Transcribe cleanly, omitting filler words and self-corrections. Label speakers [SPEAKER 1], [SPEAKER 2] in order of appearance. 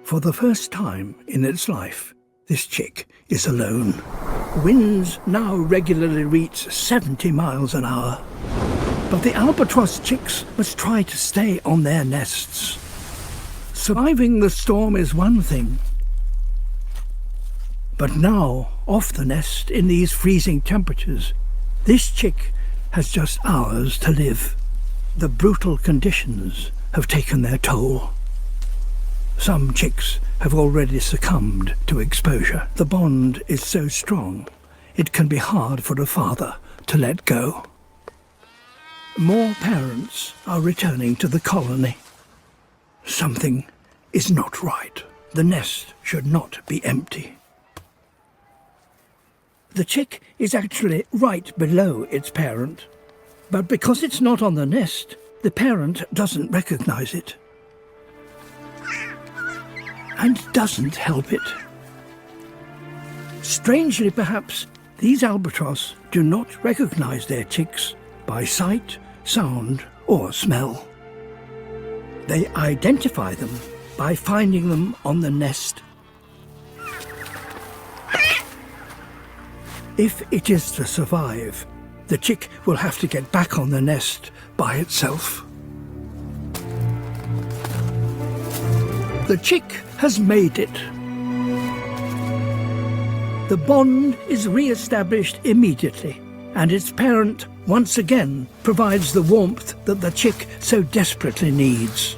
[SPEAKER 1] For the first time in its life, this chick is alone. Winds now regularly reach 70 miles an hour. But the albatross chicks must try to stay on their nests. Surviving the storm is one thing. But now, off the nest in these freezing temperatures, this chick has just hours to live. The brutal conditions have taken their toll. Some chicks have already succumbed to exposure. The bond is so strong, it can be hard for a father to let go. More parents are returning to the colony. Something is not right. The nest should not be empty. The chick is actually right below its parent, but because it's not on the nest, the parent doesn't recognize it and doesn't help it. Strangely perhaps, these albatross do not recognize their chicks by sight, sound or smell. They identify them by finding them on the nest. If it is to survive, the chick will have to get back on the nest by itself. The chick has made it. The bond is re-established immediately, and its parent once again provides the warmth that the chick so desperately needs.